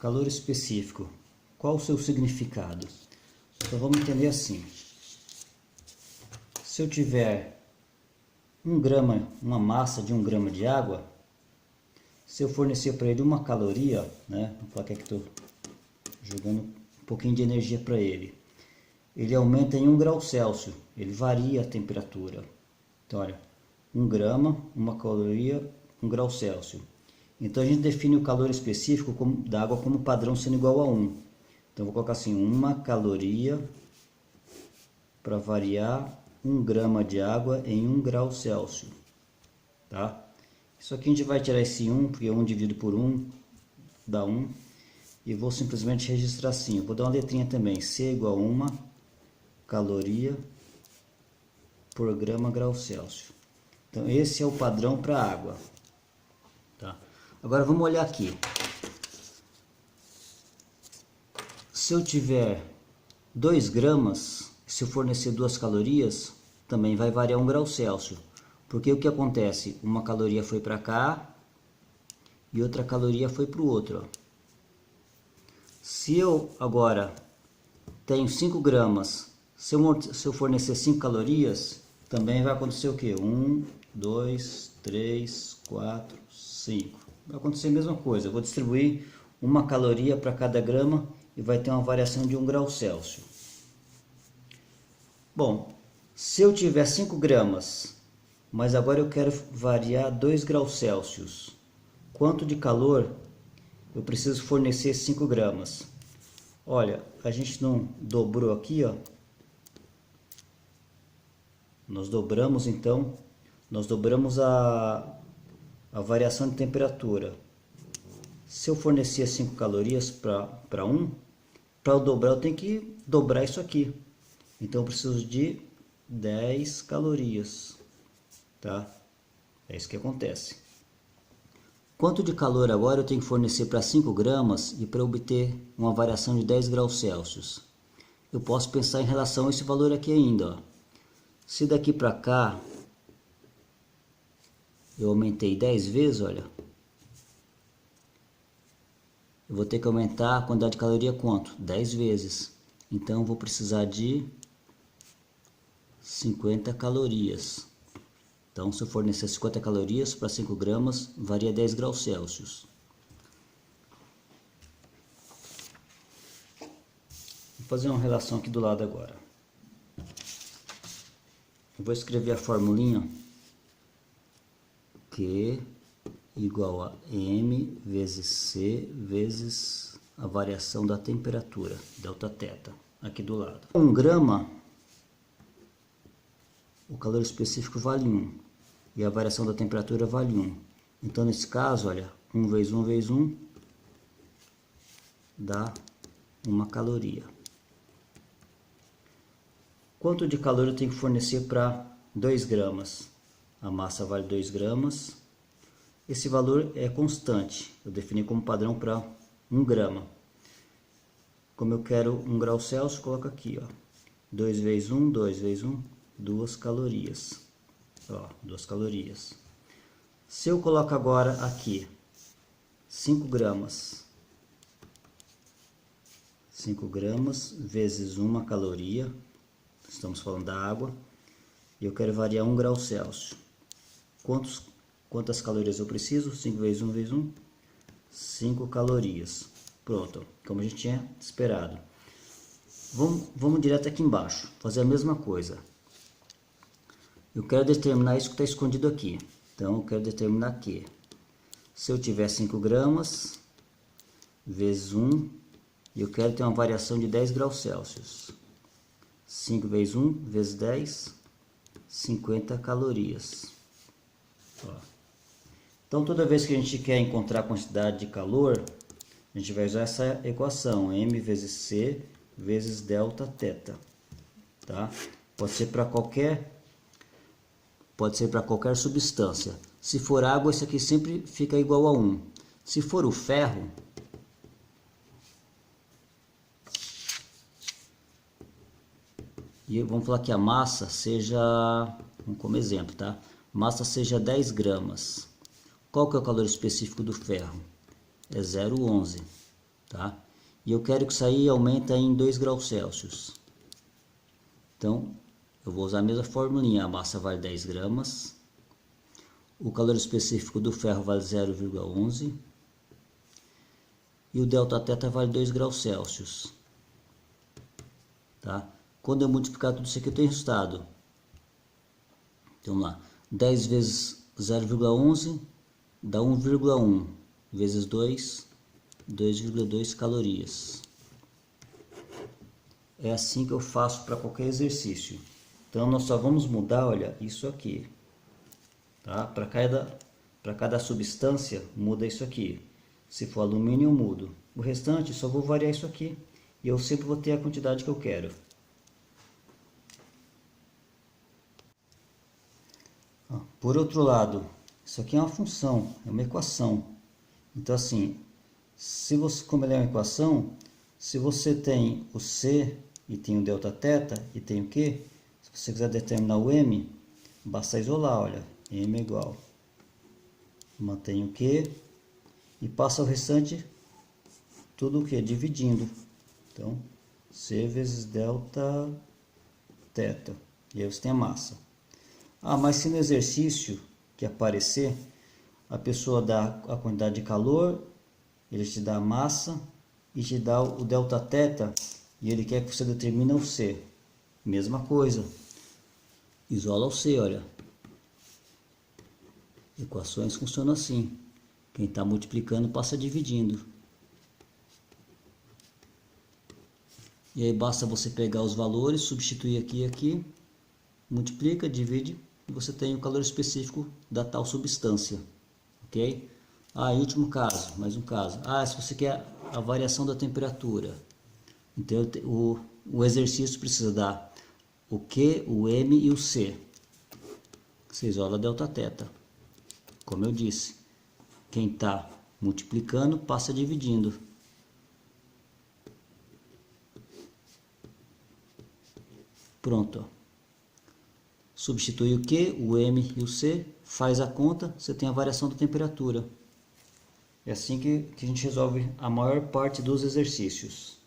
Calor específico. Qual o seu significado? Então vamos entender assim. Se eu tiver 1 grama, uma massa de 1 grama de água, se eu fornecer para ele 1 caloria, né? Vou falar que estou jogando um pouquinho de energia para ele. Ele aumenta em 1 grau Celsius, ele varia a temperatura. Então olha, 1 grama, 1 caloria, 1 grau Celsius. Então a gente define o calor específico da água como padrão sendo igual a 1. Então eu vou colocar assim, 1 caloria para variar 1 grama de água em 1 grau Celsius. Tá? Isso aqui a gente vai tirar esse 1, porque 1 dividido por 1 dá 1. E vou simplesmente registrar assim. Eu vou dar uma letrinha também. C igual a 1 caloria por grama grau Celsius. Então esse é o padrão para a água. Tá? Agora vamos olhar aqui. Se eu tiver 2 gramas, se eu fornecer 2 calorias, também vai variar 1 grau Celsius. Porque o que acontece? 1 caloria foi para cá e outra caloria foi para o outro. Ó. Se eu agora tenho 5 gramas, se eu fornecer 5 calorias, também vai acontecer o que? 1, 2, 3, 4, 5. Vai acontecer a mesma coisa. Eu vou distribuir 1 caloria para cada grama e vai ter uma variação de 1 grau Celsius. Bom, se eu tiver 5 gramas, mas agora eu quero variar 2 graus Celsius, quanto de calor eu preciso fornecer 5 gramas? Olha, a gente não dobrou aqui, ó. Nós dobramos então, nós dobramos a variação de temperatura. Se eu fornecer 5 calorias para 1, para eu dobrar eu tenho que dobrar isso aqui. Então eu preciso de 10 calorias, tá? É isso que acontece. Quanto de calor agora eu tenho que fornecer para 5 gramas e para obter uma variação de 10 graus Celsius? Eu posso pensar em relação a esse valor aqui ainda, ó. Se daqui para cá eu aumentei 10 vezes, olha, eu vou ter que aumentar a quantidade de caloria quanto? 10 vezes. Então eu vou precisar de 50 calorias. Então se eu fornecer 50 calorias para 5 gramas, varia 10 graus Celsius. Vou fazer uma relação aqui do lado agora. Eu vou escrever a formulinha Q igual a M vezes C vezes a variação da temperatura, Δθ, aqui do lado. 1 grama, o calor específico vale 1 e a variação da temperatura vale 1. Então nesse caso, olha, 1 vezes 1 vezes 1 dá 1 caloria. Quanto de calor eu tenho que fornecer para 2 gramas? A massa vale 2 gramas. Esse valor é constante. Eu defini como padrão para 1 grama. Como eu quero 1 grau Celsius, coloco aqui, ó. 2 vezes 1, 2 vezes 1, 2 calorias. Ó, 2 calorias. Se eu coloco agora aqui 5 gramas. 5 gramas vezes 1 caloria. Estamos falando da água. E eu quero variar 1 grau Celsius. Quantas calorias eu preciso? 5 vezes 1 vezes 1. 5 calorias. Pronto, como a gente tinha esperado. Vamos direto aqui embaixo. Fazer a mesma coisa. Eu quero determinar isso que está escondido aqui. Então eu quero determinar que se eu tiver 5 gramas vezes 1, eu quero ter uma variação de 10 graus Celsius. 5 vezes 1 vezes 10, 50 calorias. Ó. Então toda vez que a gente quer encontrar a quantidade de calor, a gente vai usar essa equação, M vezes C vezes Δθ. Tá? Pode ser para qualquer substância. Se for água, isso aqui sempre fica igual a 1. Se for o ferro, e vamos falar que a massa seja, vamos como exemplo, tá? Massa seja 10 gramas. Qual que é o calor específico do ferro? É 0,11. tá? E eu quero que isso aí aumente em 2 graus Celsius. Então, eu vou usar a mesma formulinha. A massa vale 10 gramas. O calor específico do ferro vale 0,11. E o Δθ vale 2 graus Celsius. Tá? Quando eu multiplicar tudo isso aqui, eu tenho resultado. Então, vamos lá. 10 vezes 0,11 dá 1,1 vezes 2, 2,2 calorias. É assim que eu faço para qualquer exercício. Então, nós só vamos mudar, olha, isso aqui. Tá? Para cada substância, muda isso aqui. Se for alumínio, eu mudo. O restante, só vou variar isso aqui. E eu sempre vou ter a quantidade que eu quero. Por outro lado, isso aqui é uma função, é uma equação. Então, assim, como ele é uma equação, se você tem o C e tem o Δθ e tem o Q, se você quiser determinar o M, basta isolar, olha, M é igual. Mantém o Q e passa o restante tudo o que? Dividindo. Então, C vezes Δθ. E aí você tem a massa. Ah, mas se no exercício que aparecer, a pessoa dá a quantidade de calor, ele te dá a massa e te dá o Δθ e ele quer que você determine o C. Mesma coisa. Isola o C, olha. Equações funcionam assim. Quem está multiplicando passa dividindo. E aí basta você pegar os valores, substituir aqui e aqui, multiplica, divide e você tem o calor específico da tal substância. Ok? Ah, e último caso, mais um caso. Ah, se você quer a variação da temperatura, então o exercício precisa dar o Q, o M e o C. Você isola Δθ. Como eu disse, quem está multiplicando passa dividindo. Pronto. Substitui o Q, o M e o C, faz a conta, você tem a variação da temperatura. É assim que a gente resolve a maior parte dos exercícios.